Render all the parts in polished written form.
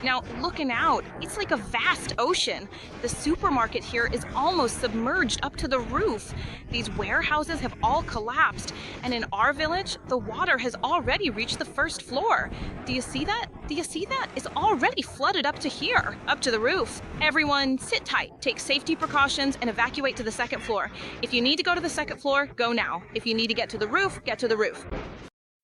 Now, looking out, it's like a vast ocean. The supermarket here is almost submerged up to the roof. These warehouses have all collapsed, and in our village, the water has already reached the first floor. Do you see that? Do you see that? It's already flooded up to here, up to the roof. Everyone, sit tight, take safety precautions, and evacuate to the second floor. If you need to go to the second floor, go now. If you need to get to the roof, get to the roof.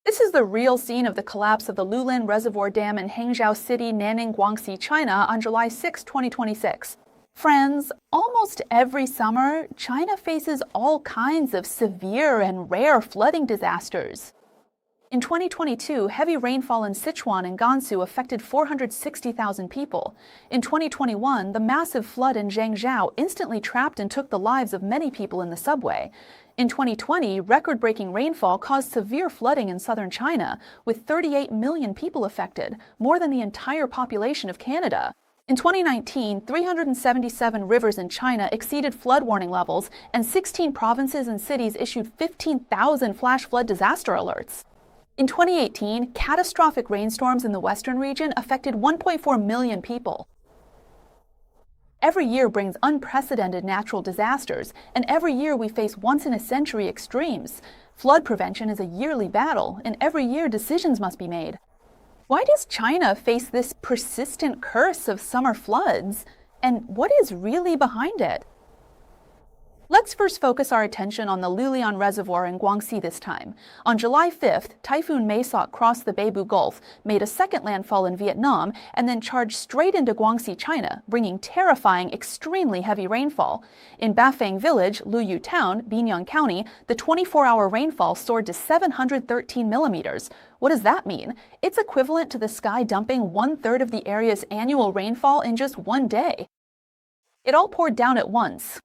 This is the real scene of the collapse of the Liulan Reservoir Dam in Hangzhou City, Nanning, Guangxi, China on July 6, 2026. Friends, almost every summer, China faces all kinds of severe and rare flooding disasters. In 2022, heavy rainfall in Sichuan and Gansu affected 460,000 people. In 2021, the massive flood in Guangxi instantly trapped and took the lives of many people in the subway. In 2020, record-breaking rainfall caused severe flooding in southern China, with 38 million people affected, more than the entire population of Canada. In 2019, 377 rivers in China exceeded flood warning levels, and 16 provinces and cities issued 15,000 flash flood disaster alerts. In 2018, catastrophic rainstorms in the western region affected 1.4 million people. Every year brings unprecedented natural disasters, and every year we face once-in-a-century extremes. Flood prevention is a yearly battle, and every year decisions must be made. Why does China face this persistent curse of summer floods, and what is really behind it? Let's first focus our attention on the Liulan Reservoir in Guangxi this time. On July 5th, Typhoon Maysok crossed the Beibu Gulf, made a second landfall in Vietnam, and then charged straight into Guangxi, China, bringing terrifying, extremely heavy rainfall. In Bafang Village, Luyu Town, Binyang County, the 24-hour rainfall soared to 713 millimeters. What does that mean? It's equivalent to the sky dumping one-third of the area's annual rainfall in just one day. It all poured down at once.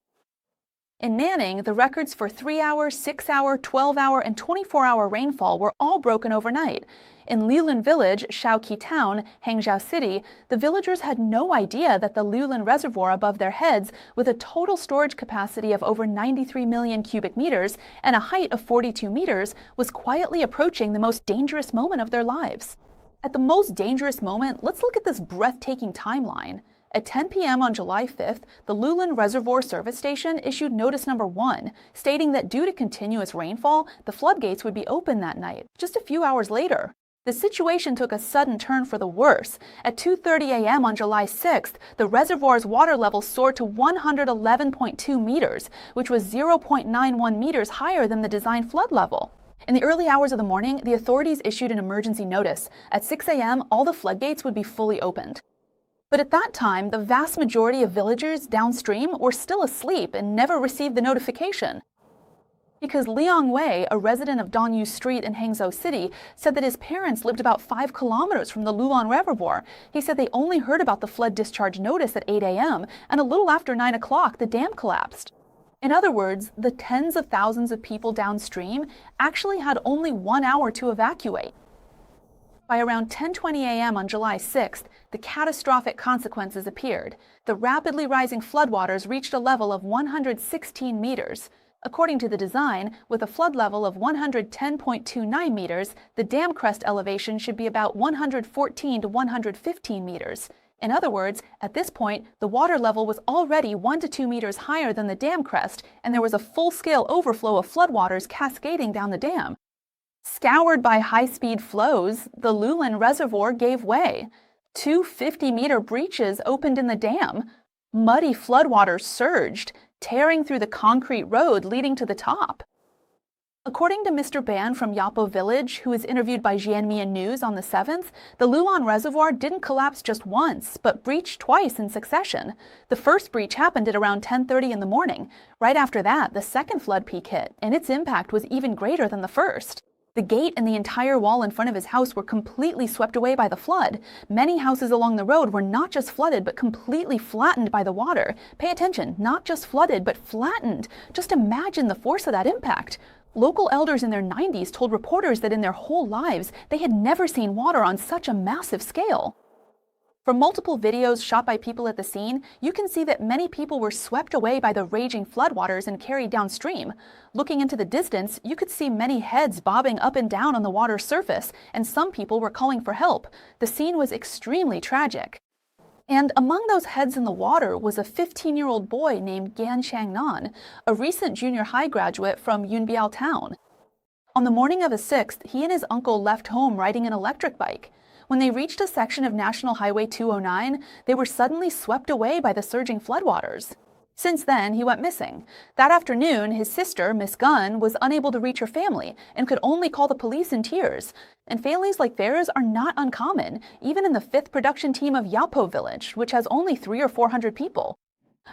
In Nanning, the records for 3-hour, 6-hour, 12-hour, and 24-hour rainfall were all broken overnight. In Liulan Village, Shaoqi Town, Hangzhou City, the villagers had no idea that the Liulan Reservoir above their heads, with a total storage capacity of over 93 million cubic meters and a height of 42 meters, was quietly approaching the most dangerous moment of their lives. At the most dangerous moment, let's look at this breathtaking timeline. At 10 p.m. on July 5th, the Liulan Reservoir Service Station issued notice number 1, stating that due to continuous rainfall, the floodgates would be open that night, just a few hours later. The situation took a sudden turn for the worse. At 2:30 a.m. on July 6th, the reservoir's water level soared to 111.2 meters, which was 0.91 meters higher than the design flood level. In the early hours of the morning, the authorities issued an emergency notice. At 6 a.m., all the floodgates would be fully opened. But at that time, the vast majority of villagers downstream were still asleep and never received the notification. Because Liang Wei, a resident of Dongyu Street in Hangzhou City, said that his parents lived about 5 kilometers from the Liulan Reservoir. He said they only heard about the flood discharge notice at 8 a.m., and a little after 9 o'clock, the dam collapsed. In other words, the tens of thousands of people downstream actually had only 1 hour to evacuate. By around 10:20 a.m. on July 6th, the catastrophic consequences appeared. The rapidly rising floodwaters reached a level of 116 meters. According to the design, with a flood level of 110.29 meters, the dam crest elevation should be about 114 to 115 meters. In other words, at this point, the water level was already 1 to 2 meters higher than the dam crest, and there was a full-scale overflow of floodwaters cascading down the dam. Scoured by high-speed flows, the Liulan Reservoir gave way. 2 50-meter breaches opened in the dam. Muddy floodwaters surged, tearing through the concrete road leading to the top. According to Mr. Ban from Yapo Village, who was interviewed by Jianmian News on the 7th, the Liulan Reservoir didn't collapse just once, but breached twice in succession. The first breach happened at around 10:30 in the morning. Right after that, the second flood peak hit, and its impact was even greater than the first. The gate and the entire wall in front of his house were completely swept away by the flood. Many houses along the road were not just flooded, but completely flattened by the water. Pay attention, not just flooded, but flattened. Just imagine the force of that impact. Local elders in their 90s told reporters that in their whole lives, they had never seen water on such a massive scale. From multiple videos shot by people at the scene, you can see that many people were swept away by the raging floodwaters and carried downstream. Looking into the distance, you could see many heads bobbing up and down on the water's surface, and some people were calling for help. The scene was extremely tragic. And among those heads in the water was a 15-year-old boy named Gan Changnan, a recent junior high graduate from Yunbiao town. On the morning of the 6th, he and his uncle left home riding an electric bike. When they reached a section of National Highway 209, they were suddenly swept away by the surging floodwaters. Since then, he went missing. That afternoon, his sister, Miss Gunn, was unable to reach her family and could only call the police in tears. And failings like theirs are not uncommon, even in the 5th production team of Yapo Village, which has only 300 or 400 people.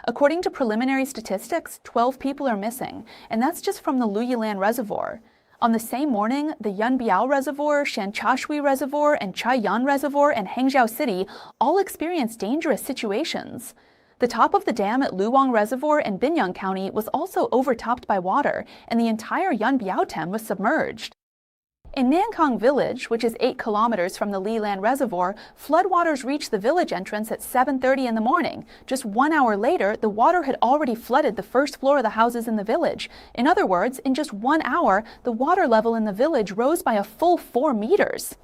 According to preliminary statistics, 12 people are missing, and that's just from the Liulan Reservoir. On the same morning, the Yunbiao Reservoir, Shanchashui Reservoir, and Chaiyan Reservoir and Hangzhou City all experienced dangerous situations. The top of the dam at Luang Reservoir in Binyang County was also overtopped by water, and the entire Yunbiao Dam was submerged. In Nankang Village, which is 8 kilometers from the Liulan Reservoir, floodwaters reached the village entrance at 7:30 in the morning. Just 1 hour later, the water had already flooded the first floor of the houses in the village. In other words, in just 1 hour, the water level in the village rose by a full 4 meters.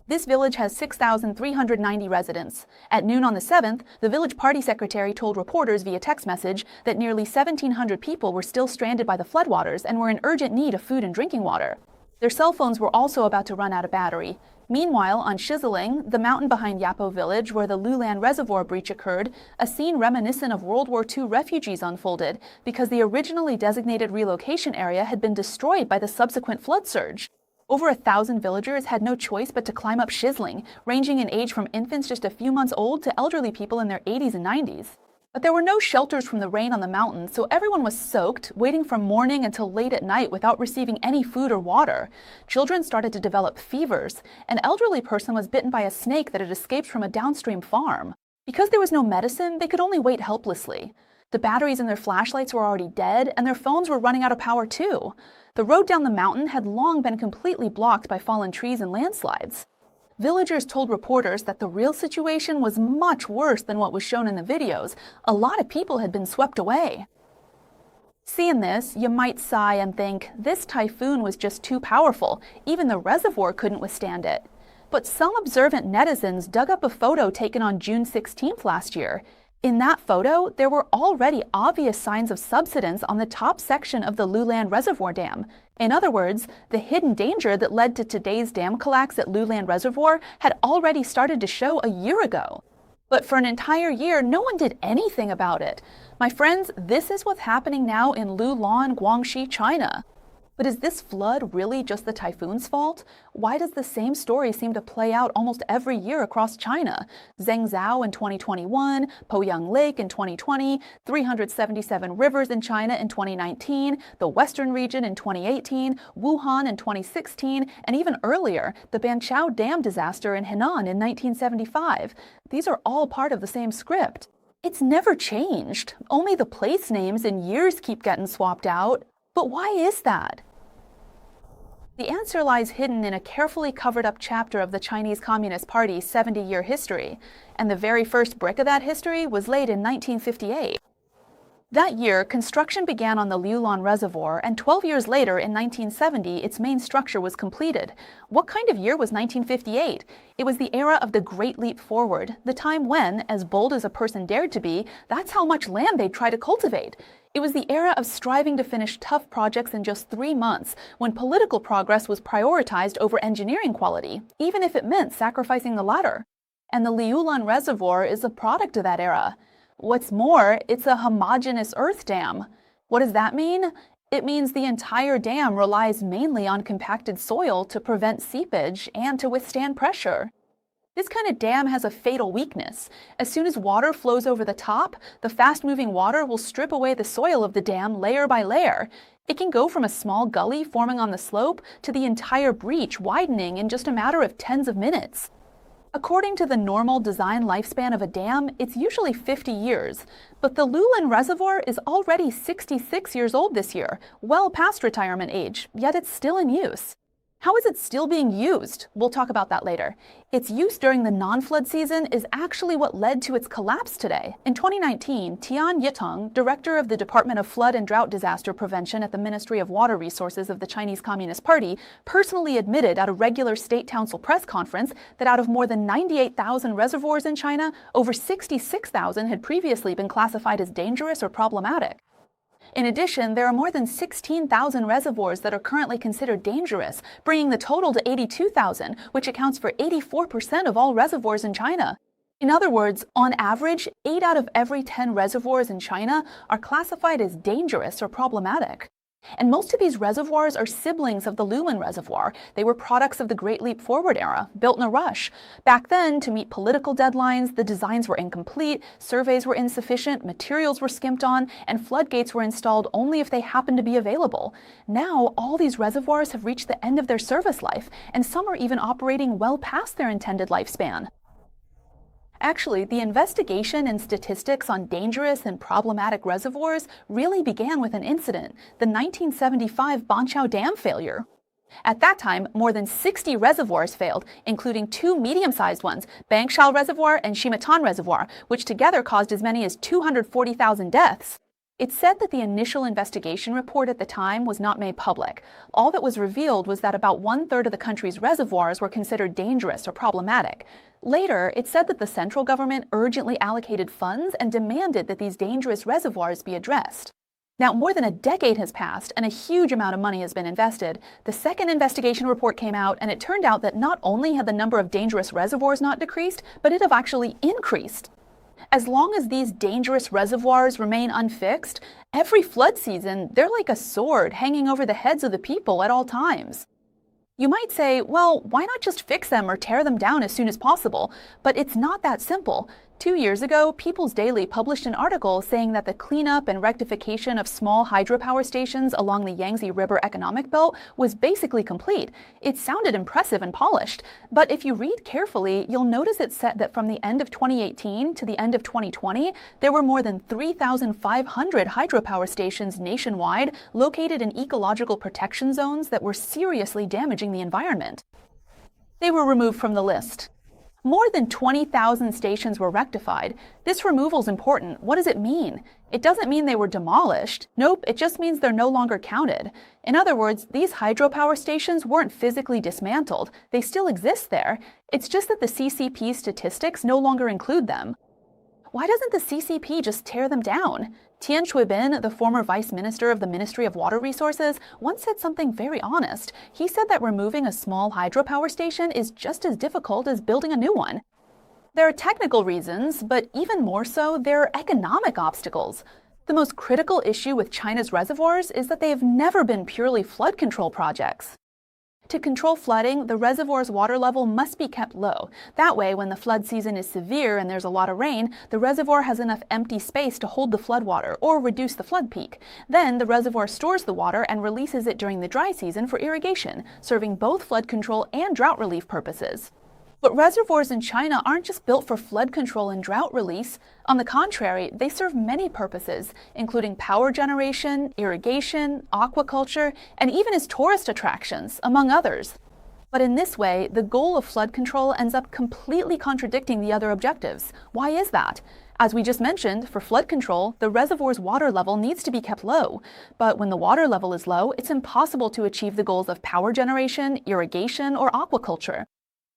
This village has 6,390 residents. At noon on the 7th, the village party secretary told reporters via text message that nearly 1,700 people were still stranded by the floodwaters and were in urgent need of food and drinking water. Their cell phones were also about to run out of battery. Meanwhile, on Shiziling, the mountain behind Yapo Village where the Liulan Reservoir breach occurred, a scene reminiscent of World War II refugees unfolded because the originally designated relocation area had been destroyed by the subsequent flood surge. Over 1,000 villagers had no choice but to climb up Shiziling, ranging in age from infants just a few months old to elderly people in their 80s and 90s. But there were no shelters from the rain on the mountain, so everyone was soaked, waiting from morning until late at night without receiving any food or water. Children started to develop fevers. An elderly person was bitten by a snake that had escaped from a downstream farm. Because there was no medicine, they could only wait helplessly. The batteries in their flashlights were already dead, and their phones were running out of power too. The road down the mountain had long been completely blocked by fallen trees and landslides. Villagers told reporters that the real situation was much worse than what was shown in the videos. A lot of people had been swept away. Seeing this, you might sigh and think, this typhoon was just too powerful. Even the reservoir couldn't withstand it. But some observant netizens dug up a photo taken on June 16th last year. In that photo, there were already obvious signs of subsidence on the top section of the Liulan Reservoir Dam. In other words, the hidden danger that led to today's dam collapse at Liulan Reservoir had already started to show a year ago. But for an entire year, no one did anything about it. My friends, this is what's happening now in Liulan, Guangxi, China. But is this flood really just the typhoon's fault? Why does the same story seem to play out almost every year across China? Zhengzhou in 2021, Poyang Lake in 2020, 377 rivers in China in 2019, the Western region in 2018, Wuhan in 2016, and even earlier, the Banqiao Dam disaster in Henan in 1975. These are all part of the same script. It's never changed. Only the place names and years keep getting swapped out. But why is that? The answer lies hidden in a carefully covered-up chapter of the Chinese Communist Party's 70-year history, and the very first brick of that history was laid in 1958. That year, construction began on the Liulan Reservoir, and 12 years later, in 1970, its main structure was completed. What kind of year was 1958? It was the era of the Great Leap Forward, the time when, as bold as a person dared to be, that's how much land they'd try to cultivate. It was the era of striving to finish tough projects in just 3 months, when political progress was prioritized over engineering quality, even if it meant sacrificing the latter. And the Liulan Reservoir is a product of that era. What's more, it's a homogeneous earth dam. What does that mean? It means the entire dam relies mainly on compacted soil to prevent seepage and to withstand pressure. This kind of dam has a fatal weakness. As soon as water flows over the top, the fast-moving water will strip away the soil of the dam layer by layer. It can go from a small gully forming on the slope to the entire breach widening in just a matter of tens of minutes. According to the normal design lifespan of a dam, it's usually 50 years. But the Liulan Reservoir is already 66 years old this year, well past retirement age, yet it's still in use. How is it still being used? We'll talk about that later. Its use during the non-flood season is actually what led to its collapse today. In 2019, Tian Yitong, director of the Department of Flood and Drought Disaster Prevention at the Ministry of Water Resources of the Chinese Communist Party, personally admitted at a regular State Council press conference that out of more than 98,000 reservoirs in China, over 66,000 had previously been classified as dangerous or problematic. In addition, there are more than 16,000 reservoirs that are currently considered dangerous, bringing the total to 82,000, which accounts for 84% of all reservoirs in China. In other words, on average, 8 out of every 10 reservoirs in China are classified as dangerous or problematic. And most of these reservoirs are siblings of the Liulan Reservoir. They were products of the Great Leap Forward era, built in a rush. Back then, to meet political deadlines, the designs were incomplete, surveys were insufficient, materials were skimped on, and floodgates were installed only if they happened to be available. Now, all these reservoirs have reached the end of their service life, and some are even operating well past their intended lifespan. Actually, the investigation and statistics on dangerous and problematic reservoirs really began with an incident, the 1975 Banqiao Dam failure. At that time, more than 60 reservoirs failed, including 2 medium-sized ones, Bangshan Reservoir and Shimatan Reservoir, which together caused as many as 240,000 deaths. It's said that the initial investigation report at the time was not made public. All that was revealed was that about 1/3 of the country's reservoirs were considered dangerous or problematic. Later, it said that the central government urgently allocated funds and demanded that these dangerous reservoirs be addressed. Now, more than a decade has passed and a huge amount of money has been invested. The second investigation report came out, and it turned out that not only had the number of dangerous reservoirs not decreased, but it had actually increased. As long as these dangerous reservoirs remain unfixed, every flood season, they're like a sword hanging over the heads of the people at all times. You might say, well, why not just fix them or tear them down as soon as possible? But it's not that simple. 2 years ago, People's Daily published an article saying that the cleanup and rectification of small hydropower stations along the Yangtze River economic belt was basically complete. It sounded impressive and polished, but if you read carefully, you'll notice it said that from the end of 2018 to the end of 2020, there were more than 3,500 hydropower stations nationwide located in ecological protection zones that were seriously damaging the environment. They were removed from the list. More than 20,000 stations were rectified. This removal is important. What does it mean? It doesn't mean they were demolished. Nope, it just means they're no longer counted. In other words, these hydropower stations weren't physically dismantled. They still exist there. It's just that the CCP statistics no longer include them. Why doesn't the CCP just tear them down? Tian Chuibin, the former vice minister of the Ministry of Water Resources, once said something very honest. He said that removing a small hydropower station is just as difficult as building a new one. There are technical reasons, but even more so, there are economic obstacles. The most critical issue with China's reservoirs is that they have never been purely flood control projects. To control flooding, the reservoir's water level must be kept low. That way, when the flood season is severe and there's a lot of rain, the reservoir has enough empty space to hold the floodwater or reduce the flood peak. Then, the reservoir stores the water and releases it during the dry season for irrigation, serving both flood control and drought relief purposes. But reservoirs in China aren't just built for flood control and drought release. On the contrary, they serve many purposes, including power generation, irrigation, aquaculture, and even as tourist attractions, among others. But in this way, the goal of flood control ends up completely contradicting the other objectives. Why is that? As we just mentioned, for flood control, the reservoir's water level needs to be kept low. But when the water level is low, it's impossible to achieve the goals of power generation, irrigation, or aquaculture.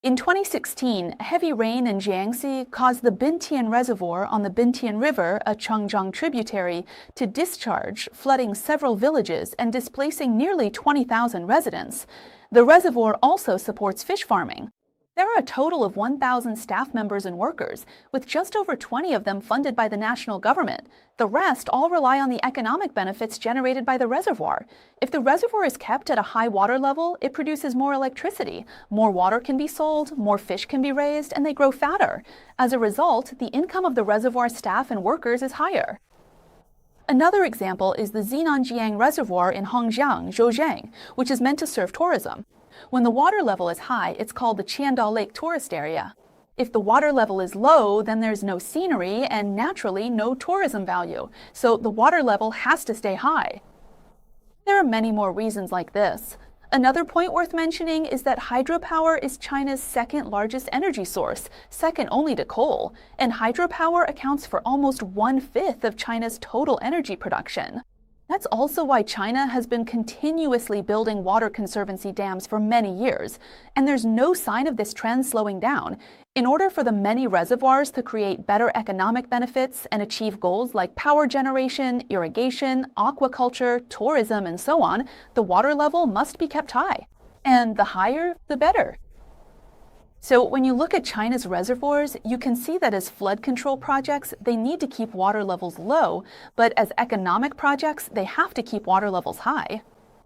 In 2016, heavy rain in Guangxi caused the Bintian Reservoir on the Bintian River, a Changjiang tributary, to discharge, flooding several villages and displacing nearly 20,000 residents. The reservoir also supports fish farming. There are a total of 1,000 staff members and workers, with just over 20 of them funded by the national government. The rest all rely on the economic benefits generated by the reservoir. If the reservoir is kept at a high water level, it produces more electricity. More water can be sold, more fish can be raised, and they grow fatter. As a result, the income of the reservoir staff and workers is higher. Another example is the Zinanjiang Reservoir in Hongjiang, Zhejiang, which is meant to serve tourism. When the water level is high, it's called the Qiandao Lake tourist area. If the water level is low, then there's no scenery and naturally no tourism value. So the water level has to stay high. There are many more reasons like this. Another point worth mentioning is that hydropower is China's second largest energy source, second only to coal, and hydropower accounts for almost 1/5 of China's total energy production. That's also why China has been continuously building water conservancy dams for many years, and there's no sign of this trend slowing down. In order for the many reservoirs to create better economic benefits and achieve goals like power generation, irrigation, aquaculture, tourism, and so on, the water level must be kept high. And the higher, the better. So when you look at China's reservoirs, you can see that as flood control projects, they need to keep water levels low, but as economic projects, they have to keep water levels high.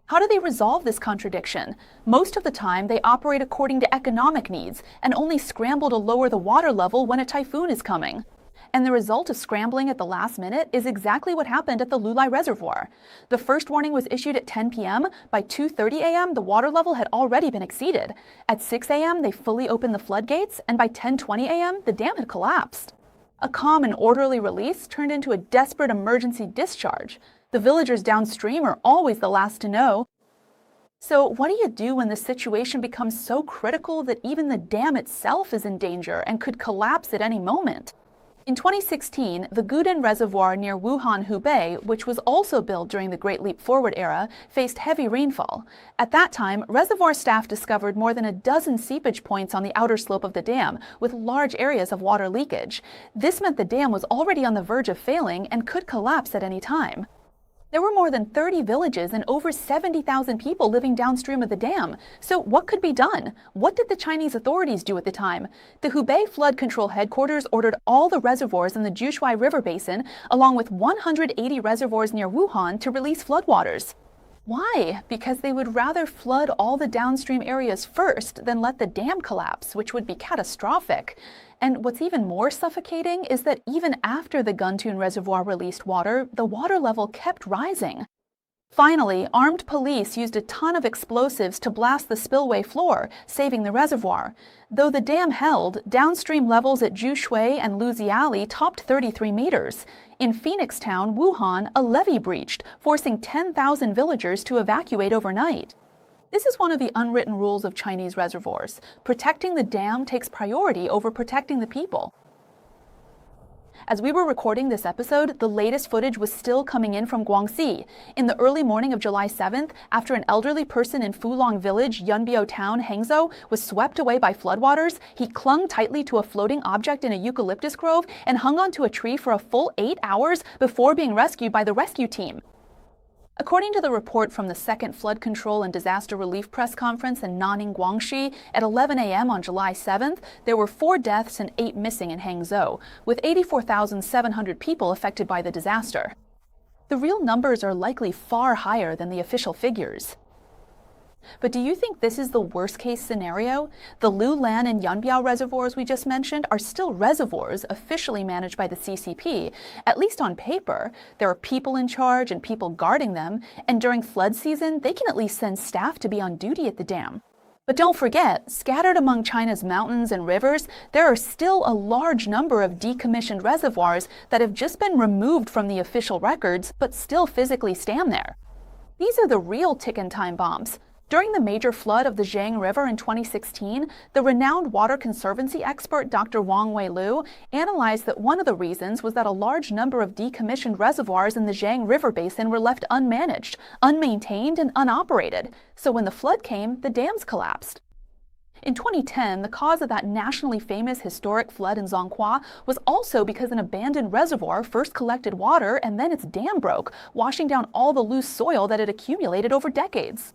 How do they resolve this contradiction? Most of the time, they operate according to economic needs and only scramble to lower the water level when a typhoon is coming. And the result of scrambling at the last minute is exactly what happened at the Liulan Reservoir. The first warning was issued at 10 p.m. By 2:30 a.m., the water level had already been exceeded. At 6 a.m., they fully opened the floodgates, and by 10:20 a.m., the dam had collapsed. A calm and orderly release turned into a desperate emergency discharge. The villagers downstream are always the last to know. So what do you do when the situation becomes so critical that even the dam itself is in danger and could collapse at any moment? In 2016, the Liulan Reservoir near Wuhan, Hubei, which was also built during the Great Leap Forward era, faced heavy rainfall. At that time, reservoir staff discovered more than a dozen seepage points on the outer slope of the dam, with large areas of water leakage. This meant the dam was already on the verge of failing and could collapse at any time. There were more than 30 villages and over 70,000 people living downstream of the dam. So what could be done? What did the Chinese authorities do at the time? The Hubei Flood Control Headquarters ordered all the reservoirs in the Jushui River Basin, along with 180 reservoirs near Wuhan, to release floodwaters. Why? Because they would rather flood all the downstream areas first than let the dam collapse, which would be catastrophic. And what's even more suffocating is that even after the Guntoon Reservoir released water, the water level kept rising. Finally, armed police used a ton of explosives to blast the spillway floor, saving the reservoir. Though the dam held, downstream levels at Jushui and Luziali topped 33 meters. In Phoenix Town, Wuhan, a levee breached, forcing 10,000 villagers to evacuate overnight. This is one of the unwritten rules of Chinese reservoirs. Protecting the dam takes priority over protecting the people. As we were recording this episode, the latest footage was still coming in from Guangxi. In the early morning of July 7th, after an elderly person in Fulong Village, Yunbiao Town, Hangzhou, was swept away by floodwaters, he clung tightly to a floating object in a eucalyptus grove and hung onto a tree for a full 8 hours before being rescued by the rescue team. According to the report from the second Flood Control and Disaster Relief Press Conference in Nanning, Guangxi, at 11 a.m. on July 7th, there were 4 deaths and 8 missing in Hangzhou, with 84,700 people affected by the disaster. The real numbers are likely far higher than the official figures. But do you think this is the worst-case scenario? The Liulan and Yunbiao reservoirs we just mentioned are still reservoirs officially managed by the CCP, at least on paper. There are people in charge and people guarding them, and during flood season, they can at least send staff to be on duty at the dam. But don't forget, scattered among China's mountains and rivers, there are still a large number of decommissioned reservoirs that have just been removed from the official records, but still physically stand there. These are the real tick-and-time bombs. During the major flood of the Zhang River in 2016, the renowned water conservancy expert Dr. Wang Weilu analyzed that one of the reasons was that a large number of decommissioned reservoirs in the Zhang River basin were left unmanaged, unmaintained, and unoperated. So when the flood came, the dams collapsed. In 2010, the cause of that nationally famous historic flood in Zhonghua was also because an abandoned reservoir first collected water and then its dam broke, washing down all the loose soil that had accumulated over decades.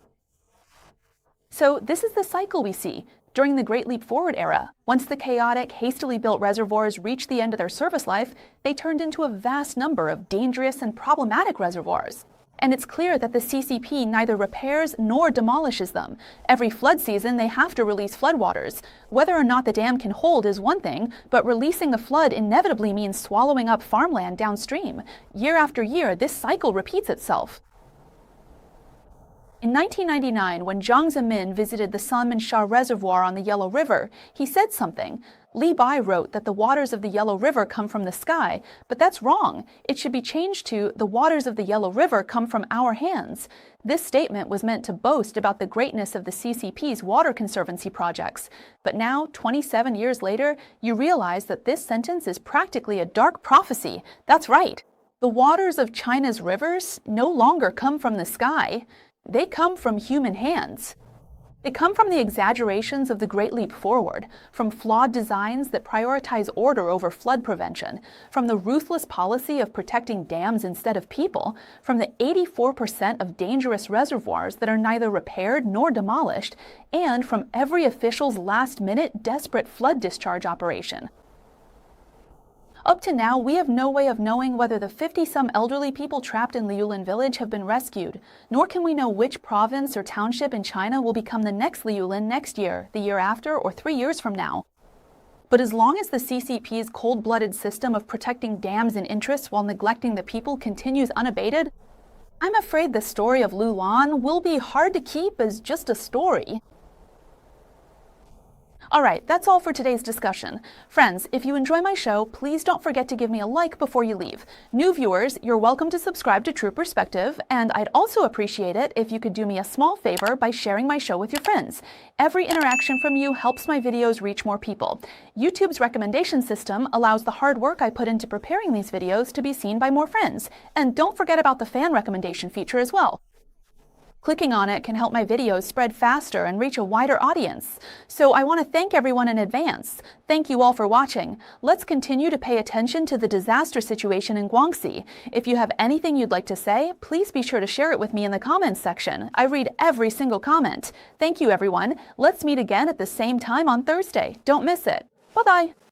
So this is the cycle we see during the Great Leap Forward era. Once the chaotic, hastily built reservoirs reached the end of their service life, they turned into a vast number of dangerous and problematic reservoirs. And it's clear that the CCP neither repairs nor demolishes them. Every flood season, they have to release floodwaters. Whether or not the dam can hold is one thing, but releasing the flood inevitably means swallowing up farmland downstream. Year after year, this cycle repeats itself. In 1999, when Jiang Zemin visited the Sanmenxia Reservoir on the Yellow River, he said something. Li Bai wrote that the waters of the Yellow River come from the sky, but that's wrong. It should be changed to the waters of the Yellow River come from our hands. This statement was meant to boast about the greatness of the CCP's water conservancy projects. But now, 27 years later, you realize that this sentence is practically a dark prophecy. That's right. The waters of China's rivers no longer come from the sky. They come from human hands. They come from the exaggerations of the Great Leap Forward, from flawed designs that prioritize order over flood prevention, from the ruthless policy of protecting dams instead of people, from the 84% of dangerous reservoirs that are neither repaired nor demolished, and from every official's last-minute desperate flood discharge operation. Up to now, we have no way of knowing whether the 50-some elderly people trapped in Liulan village have been rescued, nor can we know which province or township in China will become the next Liulan next year, the year after, or 3 years from now. But as long as the CCP's cold-blooded system of protecting dams and interests while neglecting the people continues unabated, I'm afraid the story of Liulan will be hard to keep as just a story. All right, that's all for today's discussion. Friends, if you enjoy my show, please don't forget to give me a like before you leave. New viewers, you're welcome to subscribe to True Perspective, and I'd also appreciate it if you could do me a small favor by sharing my show with your friends. Every interaction from you helps my videos reach more people. YouTube's recommendation system allows the hard work I put into preparing these videos to be seen by more friends. And don't forget about the fan recommendation feature as well. Clicking on it can help my videos spread faster and reach a wider audience. So I want to thank everyone in advance. Thank you all for watching. Let's continue to pay attention to the disaster situation in Guangxi. If you have anything you'd like to say, please be sure to share it with me in the comments section. I read every single comment. Thank you, everyone. Let's meet again at the same time on Thursday. Don't miss it. Bye-bye.